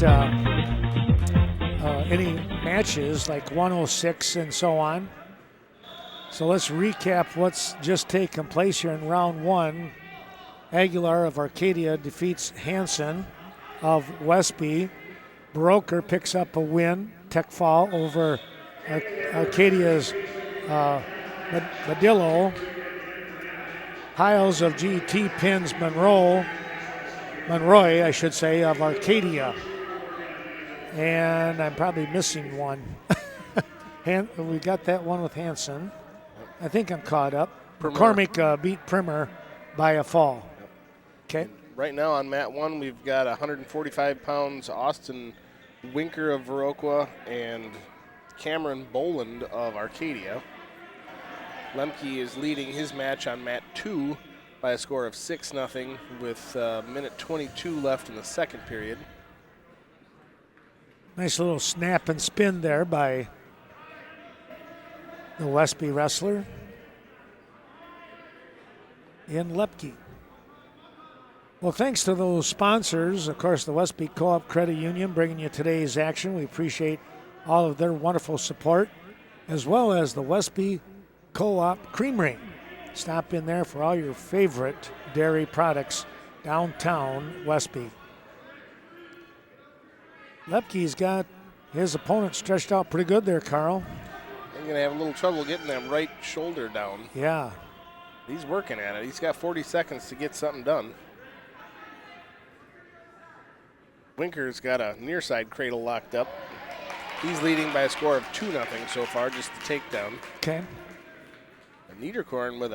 not any matches like 106 and so on. So let's recap what's just taken place here in round one. Aguilar of Arcadia defeats Hansen of Westby. Broker picks up a win. Tech fall over Arcadia's Badillo. Hiles of G.E.T pins Monroy, I should say, of Arcadia. And I'm probably missing one. We got that one with Hansen. I think I'm caught up. McCormick beat Primer by a fall. Okay. Right now on mat 1, we've got 145 pounds Austin Winker of Viroqua and Cameron Boland of Arcadia. Lemke is leading his match on mat 2 by a score of 6-0 with minute 22 left in the second period. Nice little snap and spin there by the Westby wrestler in Lepke. Well, thanks to those sponsors, of course, the Westby Co-op Credit Union bringing you today's action. We appreciate all of their wonderful support, as well as the Westby Co-op Creamery. Stop in there for all your favorite dairy products downtown Westby. Lepke's got his opponent stretched out pretty good there, Carl. He's going to have a little trouble getting that right shoulder down. Yeah. He's working at it. He's got 40 seconds to get something done. Winker's got a near side cradle locked up. He's leading by a score of 2-0 so far, just the takedown. Okay. Niederkorn with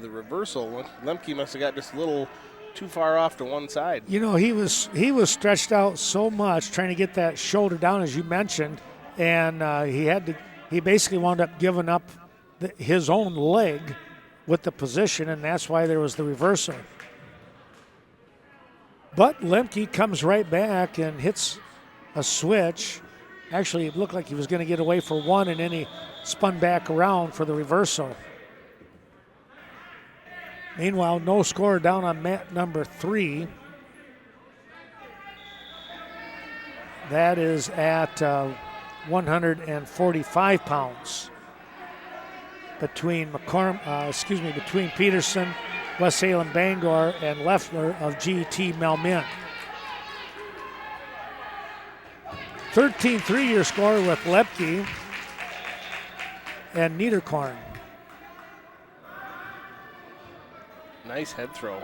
a reversal. Lemke must have got just a little too far off to one side. You know, he was stretched out so much trying to get that shoulder down, as you mentioned, and he basically wound up giving up his own leg with the position, and that's why there was the reversal. But Lemke comes right back and hits a switch. Actually, it looked like he was going to get away for one, and then he spun back around for the reversal. Meanwhile, no score down on mat number 3. That is at 145 pounds between between Peterson, West Salem Bangor, and Leffler of G.E.T Mel-Min. 13-3 your score with Lepke and Niederkorn. Nice head throw.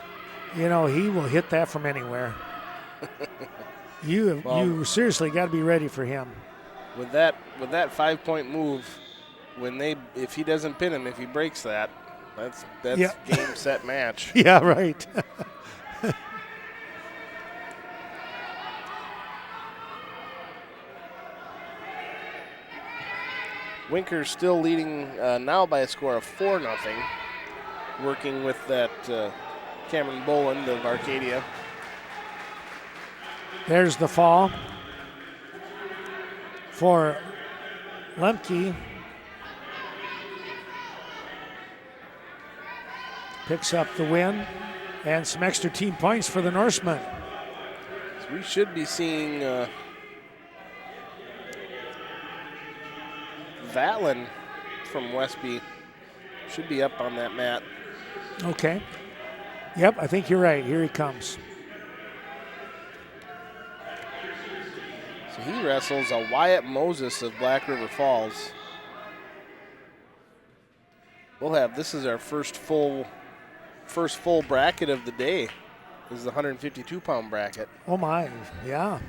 You know, he will hit that from anywhere. You seriously got to be ready for him. With that 5-point move, if he doesn't pin him, if he breaks that, that's yeah. Game, set, match. Yeah, right. Winker's still leading now by a score of 4-0, working with that Cameron Boland of Arcadia. There's the fall for Lemke. Picks up the win and some extra team points for the Norsemen. So we should be seeing Vatlin from Westby should be up on that mat. Okay. Yep, I think you're right. Here he comes. So he wrestles a Wyatt Moses of Black River Falls. This is our first full bracket of the day. This is the 152-pound bracket. Oh my, yeah.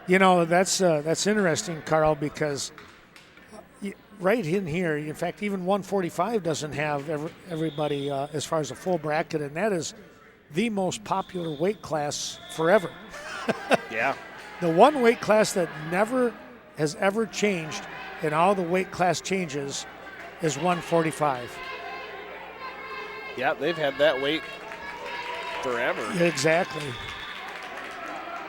You know, that's interesting, Carl, because right in here, in fact, even 145 doesn't have everybody as far as a full bracket, and that is the most popular weight class forever. Yeah. The one weight class that never has ever changed in all the weight class changes is 145. Yeah, they've had that weight forever. Exactly.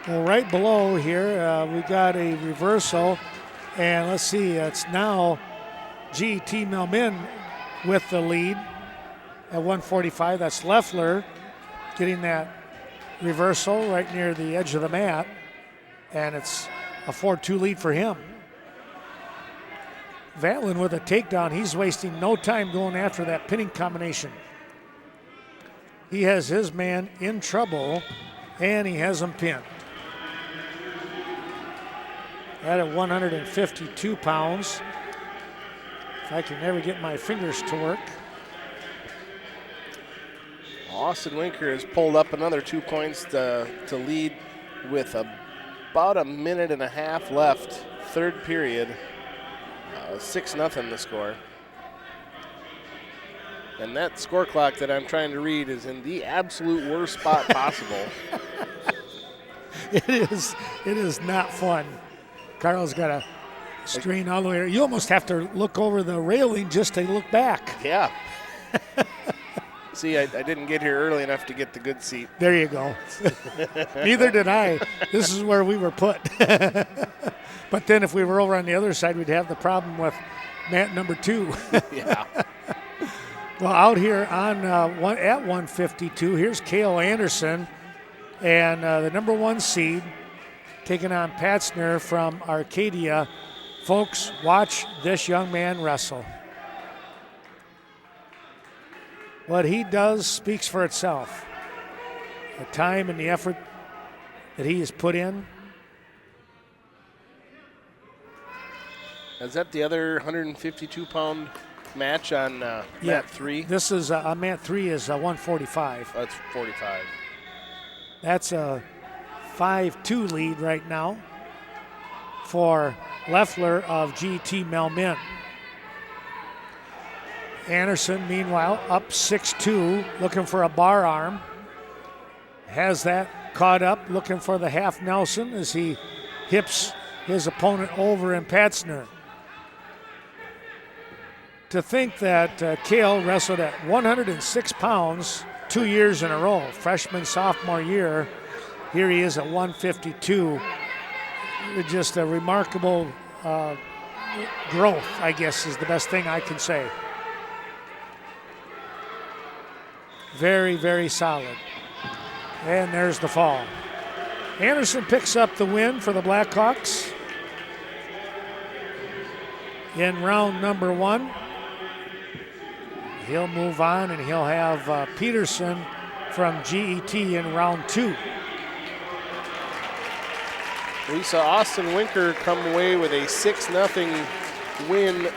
Well, right below here, we got a reversal, and let's see, it's now G.E.T Mel-Min with the lead at 145. That's Leffler getting that reversal right near the edge of the mat, and it's a 4-2 lead for him. Vatlin with a takedown. He's wasting no time going after that pinning combination. He has his man in trouble, and he has him pinned. At 152 pounds. If I can never get my fingers to work. Austin Winker has pulled up another 2 points to lead with about a minute and a half left, third period. 6-0 the score. And that score clock that I'm trying to read is in the absolute worst spot possible. It is not fun. Carl's got a strain all the way. You almost have to look over the railing just to look back. Yeah. See, I didn't get here early enough to get the good seat. There you go. Neither did I. This is where we were put. But then if we were over on the other side, we'd have the problem with mat number 2. Yeah. Well, out here on at 152, here's Cale Anderson, and the number 1 seed taking on Patzner from Arcadia. Folks, watch this young man wrestle. What he does speaks for itself. The time and the effort that he has put in. Is that the other 152-pound match on mat 3? This is on mat 3 is 145. That's 45. That's a 5-2 lead right now for Leffler of G.E.T. Mel-Min. Anderson, meanwhile, up 6-2, looking for a bar arm. Has that caught up, looking for the half Nelson as he hips his opponent over in Patzner. To think that Cale wrestled at 106 pounds 2 years in a row, freshman, sophomore year. Here he is at 152. Just a remarkable growth, I guess, is the best thing I can say. Very, very solid. And there's the fall. Anderson picks up the win for the Blackhawks in round number 1. He'll move on, and he'll have Peterson from G.E.T. in round 2. We saw Austin Winker come away with a 6-0 win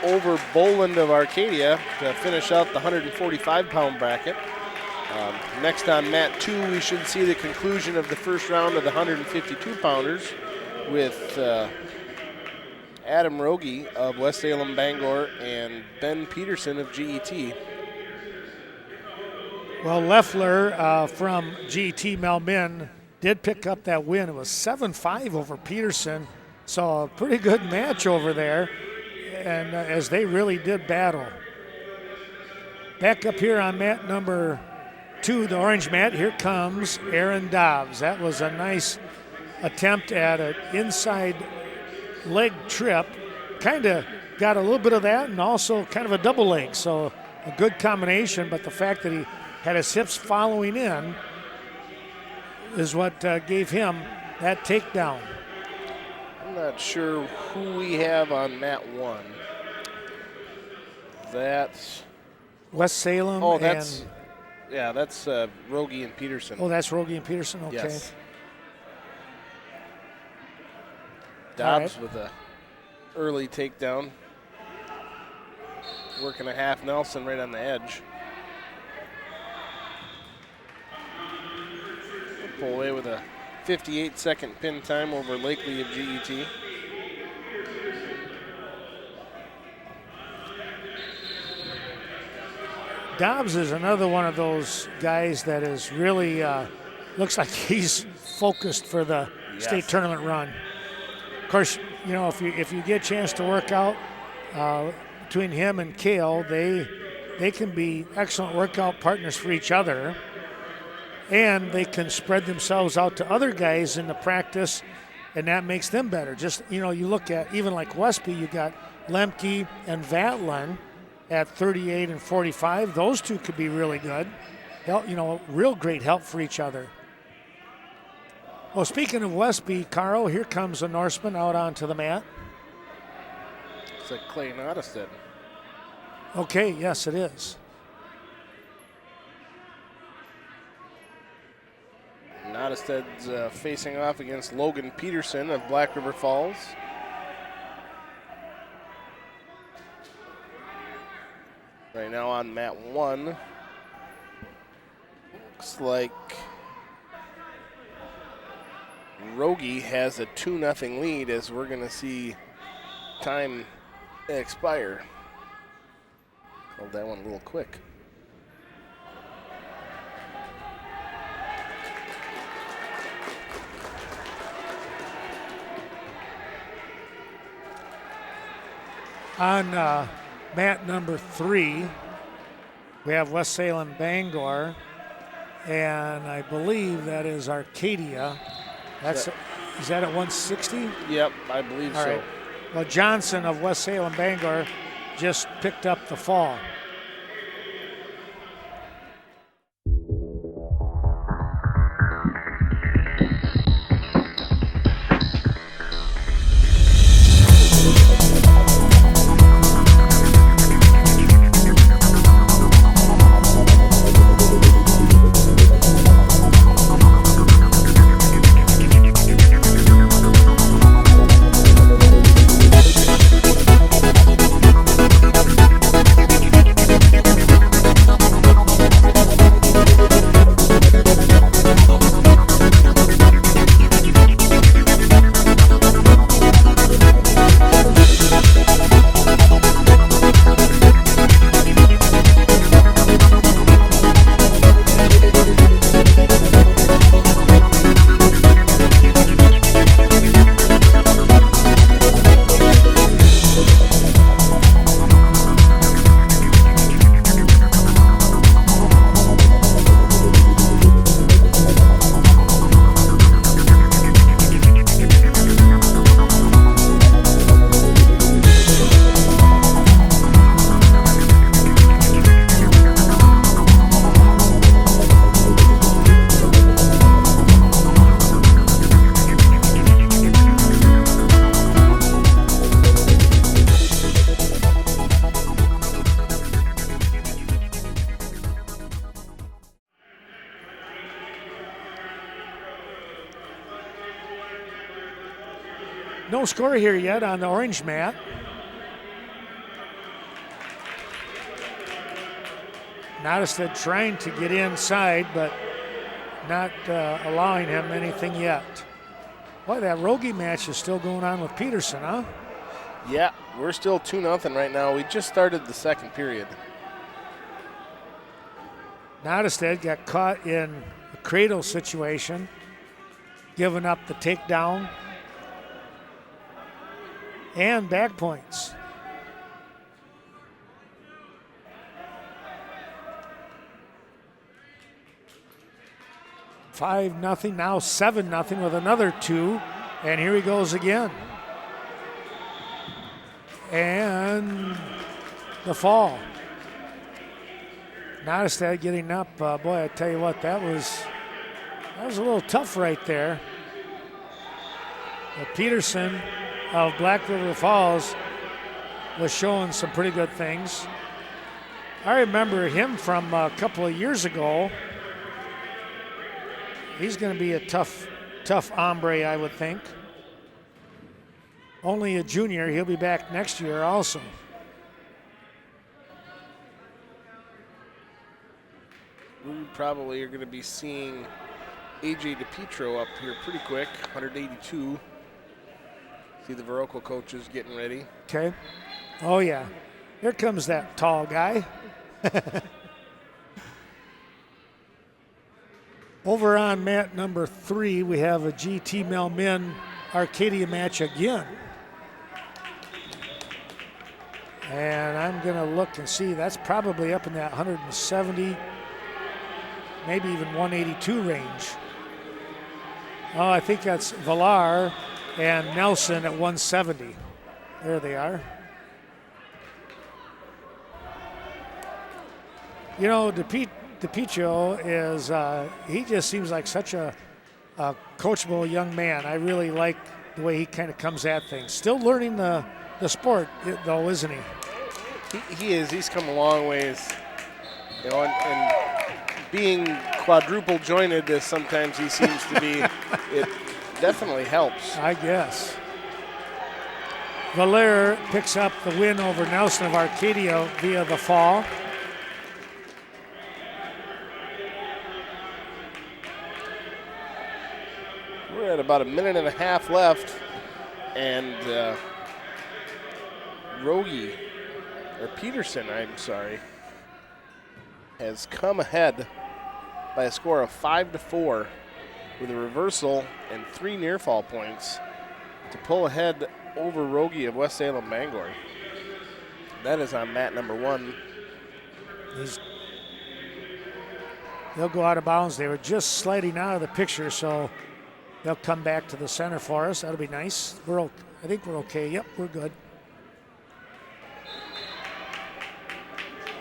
over Boland of Arcadia to finish out the 145-pound bracket. Next on mat 2, we should see the conclusion of the first round of the 152-pounders with Adam Rogie of West Salem Bangor and Ben Peterson of G.E.T. Well, Leffler from G.E.T. Mel-Min did pick up that win. It was 7-5 over Peterson, so a pretty good match over there, and as they really did battle. Back up here on mat number 2, the orange mat, here comes Aaron Dobbs. That was a nice attempt at an inside leg trip. Kind of got a little bit of that and also kind of a double leg, so a good combination, but the fact that he had his hips following in is what gave him that takedown. I'm not sure who we have on mat 1. That's West Salem. Oh, that's Rogie and Peterson. Oh, that's Rogie and Peterson. Okay. Yes. Dobbs with a early takedown, working a half Nelson right on the edge. Pull away with a 58-second pin time over Lakely of G.E.T. Dobbs is another one of those guys that is really looks like he's focused for the state tournament run. Of course, you know, if you get a chance to work out between him and Cale, they can be excellent workout partners for each other, and they can spread themselves out to other guys in the practice, and that makes them better. Just, you know, you look at even like Westby, you got Lemke and Vatlin at 38 and 45. Those two could be really good. Help, you know, real great help for each other. Well, speaking of Westby, Carl, here comes a Norseman out onto the mat. It's like Clay Nottestead. Okay, yes, it is. Nottested's facing off against Logan Peterson of Black River Falls. Right now on mat 1. Looks like Rogie has a 2-0 lead as we're going to see time expire. Called that one a little quick. On mat number 3, we have West Salem Bangor, and I believe that is Arcadia. Is that at 160? Yep, I believe All so. right. Well, Johnson of West Salem Bangor just picked up the fall. No score here yet on the orange mat. Nottestead trying to get inside, but not allowing him anything yet. Boy, that Rogie match is still going on with Peterson, huh? Yeah, we're still 2-0 right now. We just started the second period. Nottestead got caught in a cradle situation, giving up the takedown and back points. Five nothing, now 7-0 with another 2, and here he goes again. And the fall. Nottestead getting up. Boy, I tell you what, that was a little tough right there. But Peterson of Black River Falls was showing some pretty good things. I remember him from a couple of years ago. He's going to be a tough hombre, I would think. Only a junior. He'll be back next year also. We probably are going to be seeing AJ DePietro up here pretty quick, 182. See the Viroqua coaches getting ready. Okay. Oh, yeah. Here comes that tall guy. Over on mat number 3, we have a G.E.T. Mel-Min Arcadia match again. And I'm going to look and see. That's probably up in that 170, maybe even 182 range. Oh, I think that's Villar and Nelson at 170. There they are. You know, DePietro is, he just seems like such a a coachable young man. I really like the way he kind of comes at things. Still learning the sport, though, isn't he? He is. He's come a long ways. You know, and being quadruple jointed as sometimes he seems to be, it definitely helps. I guess. Valère picks up the win over Nelson of Arcadia via the fall. We're at about a minute and a half left, and Peterson, has come ahead by a score of 5-4 with a reversal and 3 near fall points to pull ahead over Rogie of West Salem Bangor. That is on mat number 1. They'll go out of bounds. They were just sliding out of the picture, so they'll come back to the center for us. That'll be nice. I think we're okay. Yep, we're good.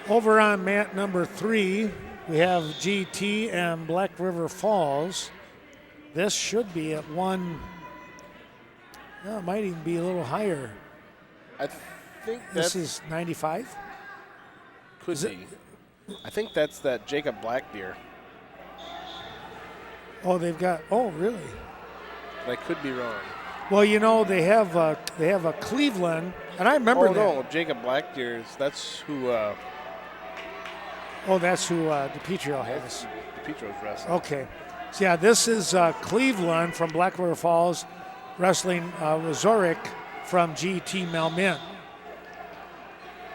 Over on mat number 3, we have G.E.T and Black River Falls. This should be at 1. Well, it might even be a little higher. I think this is 95. Could be. I think that's that Jacob Black deer. Oh, they've got. Oh, really? I could be wrong. Well, you know they have a Cleveland, and I remember that. Oh no, Jacob Black deers. That's who. That's who DiPietro has. DiPietro's wrestling. Okay. So yeah, this is Cleveland from Black River Falls wrestling Razoric from G.E.T Mel-Min.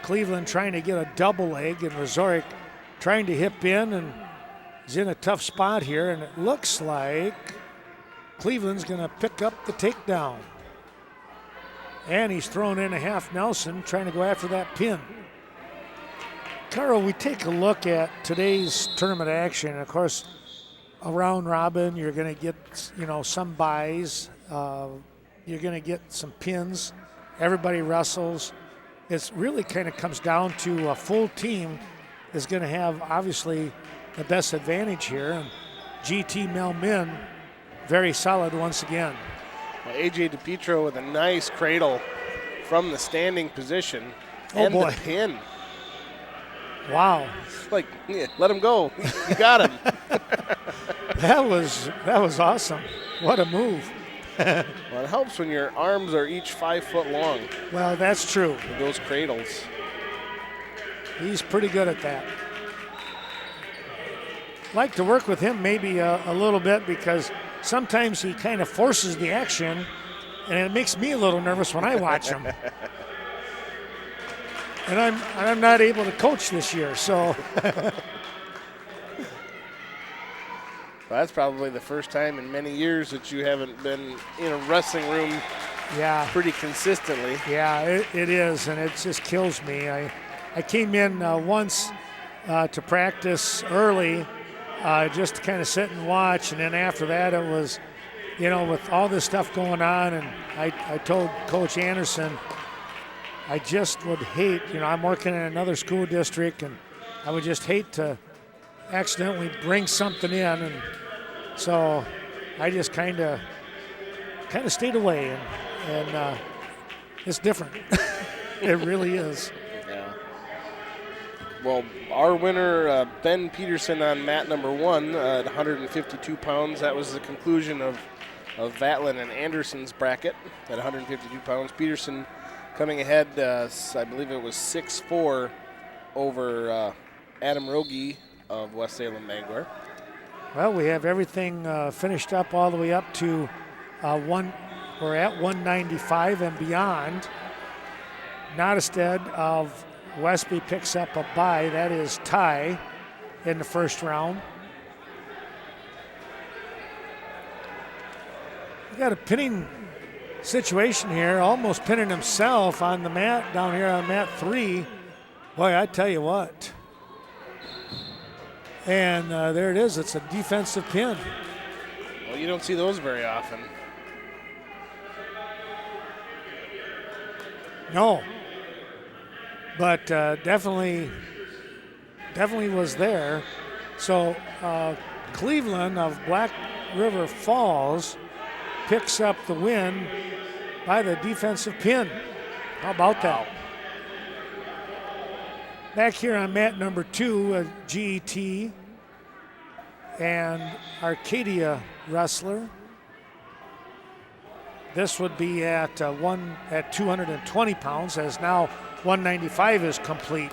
Cleveland trying to get a double leg, and Razoric trying to hip in, and he's in a tough spot here, and it looks like Cleveland's going to pick up the takedown. And he's thrown in a half Nelson, trying to go after that pin. Carl, we take a look at today's tournament action. Of course, a round robin, you're going to get, some buys. You're going to get some pins. Everybody wrestles. It really kind of comes down to a full team is going to have, obviously, the best advantage here. And G.E.T Mel-Min, very solid once again. Well, A.J. DiPietro with a nice cradle from the standing position. Oh, and boy. The pin. Wow. It's like, yeah, let him go. You got him. That was awesome. What a move. Well, it helps when your arms are each 5 foot long. Well, that's true. With those cradles. He's pretty good at that. Like to work with him maybe a little bit because sometimes he kind of forces the action, and it makes me a little nervous when I watch him. And I'm not able to coach this year, so. Well, that's probably the first time in many years that you haven't been in a wrestling room pretty consistently. Yeah, it is, and it just kills me. I came in once to practice early just to kind of sit and watch, and then after that it was, with all this stuff going on, and I told Coach Anderson, I just would hate, I'm working in another school district, and I would just hate to accidentally bring something in, and so I just kind of stayed away, and it's different. It really is. Yeah. Well, our winner, Ben Peterson on mat number 1 at 152 pounds. That was the conclusion of Vatlin and Anderson's bracket at 152 pounds. Peterson coming ahead, I believe it was 6-4 over Adam Rogie of West Salem Bangor. Well, we have everything finished up all the way up to we're at 195 and beyond. Nottestead of Westby picks up a bye. That is tie in the first round. We got a pinning situation here, almost pinning himself on the mat down here on mat 3. Boy, I tell you what. And there it is. It's a defensive pin. Well, you don't see those very often. No. But definitely was there. So Cleveland of Black River Falls picks up the win by the defensive pin. How about that? Back here on mat number 2, G.E.T. and Arcadia wrestler. This would be at 220 pounds, as now 195 is complete.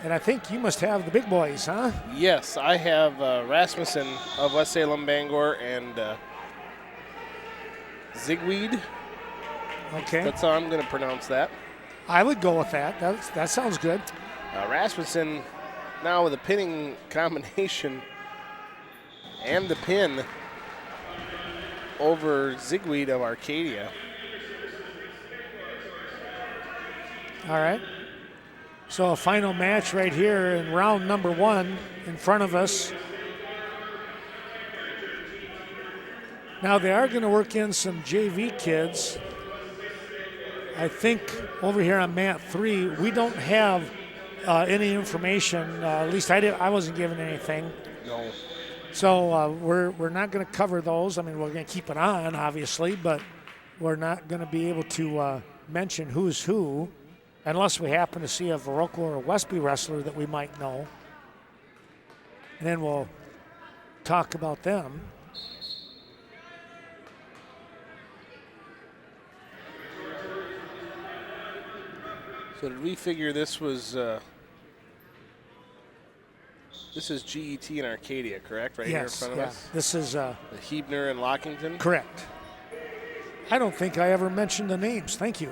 And I think you must have the big boys, huh? Yes, I have Rasmussen of West Salem, Bangor, and Zigweed. Okay. That's how I'm going to pronounce that. I would go with that. That sounds good. Rasmussen now with a pinning combination and the pin over Zigweed of Arcadia. All right. So a final match right here in round number 1 in front of us. Now they are going to work in some JV kids. I think over here on mat 3, we don't have any information. At least I wasn't given anything. No. So we're not going to cover those. I mean, we're going to keep it on, obviously, but we're not going to be able to mention who's who unless we happen to see a Viroqua or a Westby wrestler that we might know. And then we'll talk about them. So did we figure this was, this is G.E.T. and Arcadia, correct? Right here in front of us? This is The Hebner and Lockington? correct. I don't think I ever mentioned the names. Thank you.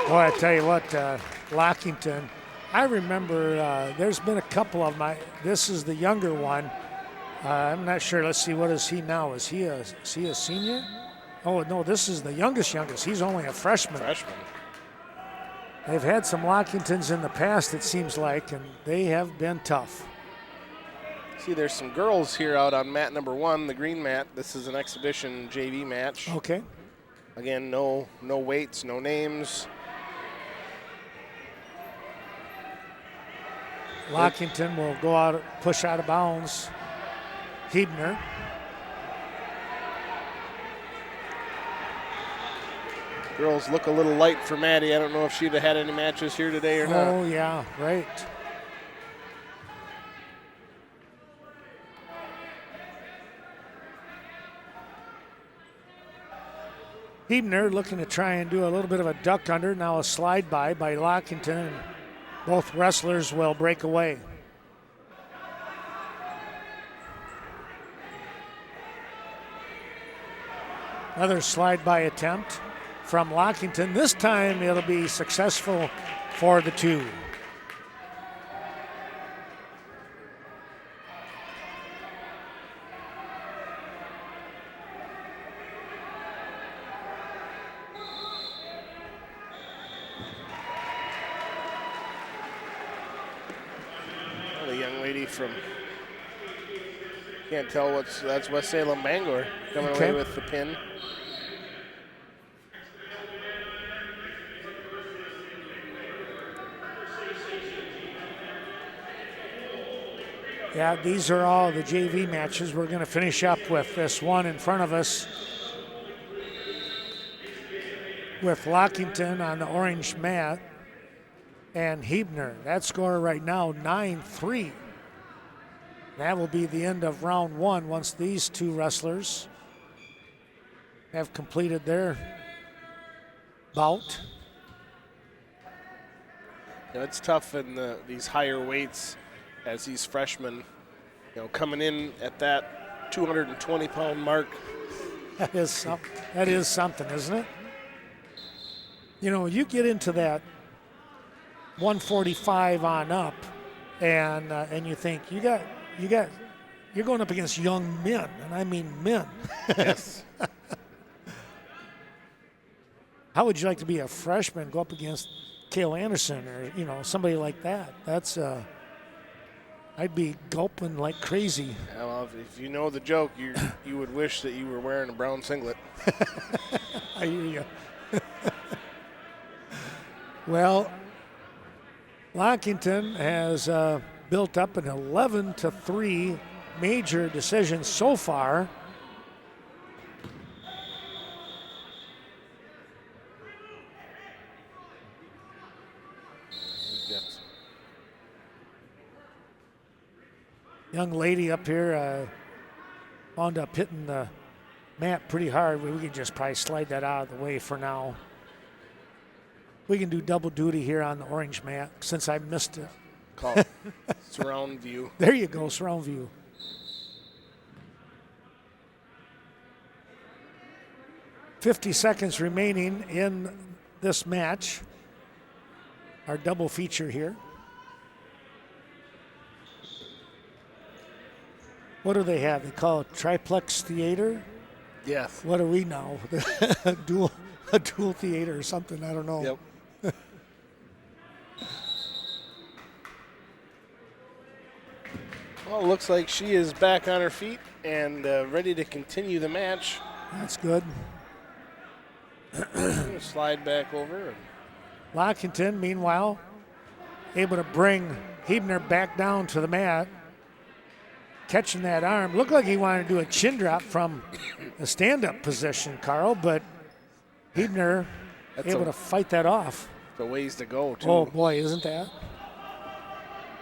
Boy, I tell you what, Lockington, I remember there's been a couple of them. This is the younger one. I'm not sure. Let's see, what is he now? Is he a senior? Oh, no, this is the youngest. He's only a freshman. They've had some Lockingtons in the past, it seems like, and they have been tough. See, there's some girls here out on mat number 1, the green mat. This is an exhibition JV match. Okay. Again, no weights, no names. Lockington will go out, push out of bounds. Hebner. Girls look a little light for Maddie. I don't know if she'd have had any matches here today or not. Oh, yeah, right. Hebner looking to try and do a little bit of a duck under. Now a slide by Lockington. And both wrestlers will break away. Another slide by attempt from Lockington. This time it'll be successful for the two. The young lady from, can't tell that's West Salem, Bangor, coming away with the pin. Yeah, these are all the JV matches. We're going to finish up with this one in front of us with Lockington on the orange mat and Hebner. That score right now, 9-3. That will be the end of round one once these two wrestlers have completed their bout. You know, it's tough in these higher weights as these freshmen, coming in at that 220-pound mark. That is something, isn't it? You get into that 145 on up, and you think you're going up against young men, and I mean men. Yes. How would you like to be a freshman, go up against Cale Anderson or somebody like that? That's I'd be gulping like crazy. Yeah, well, if you know the joke, you would wish that you were wearing a brown singlet. I hear you. Well, Lockington has built up an 11-3 major decision so far. Young lady up here wound up hitting the mat pretty hard. We can just probably slide that out of the way for now. We can do double duty here on the orange mat since I missed it. Call it surround view. There you go, surround view. $50 seconds remaining in this match. Our double feature here. What do they have? They call it triplex theater? Yes. What are we now? a dual theater or something, I don't know. Yep. Well, it looks like she is back on her feet and ready to continue the match. That's good. Slide back over. Lockington, meanwhile, able to bring Hebner back down to the mat. Catching that arm. Looked like he wanted to do a chin drop from a stand-up position, Carl, but Hebner able to fight that off. The ways to go, too. Oh, boy, isn't that?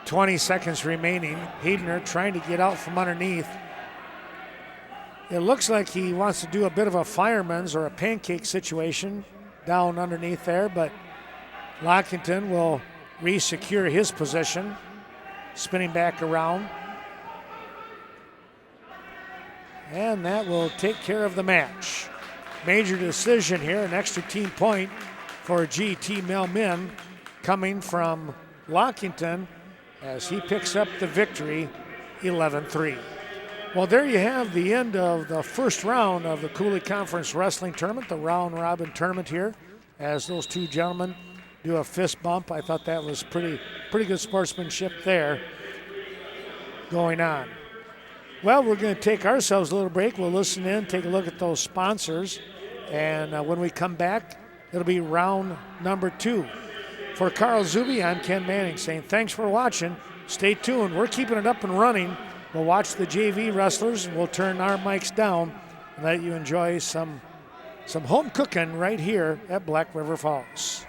20 seconds remaining. Hebner trying to get out from underneath. It looks like he wants to do a bit of a fireman's or a pancake situation down underneath there, but Lockington will re-secure his position, spinning back around. And that will take care of the match. Major decision here, an extra team point for G.E.T. Mel-Min coming from Lockington as he picks up the victory 11-3. Well, there you have the end of the first round of the Coulee Conference Wrestling Tournament, the round-robin tournament here, as those two gentlemen do a fist bump. I thought that was pretty good sportsmanship there going on. Well, we're going to take ourselves a little break. We'll listen in, take a look at those sponsors, and when we come back, it'll be round number 2. For Carl Zuby, I'm Ken Manning saying thanks for watching. Stay tuned. We're keeping it up and running. We'll watch the JV wrestlers, and we'll turn our mics down and let you enjoy some home cooking right here at Black River Falls.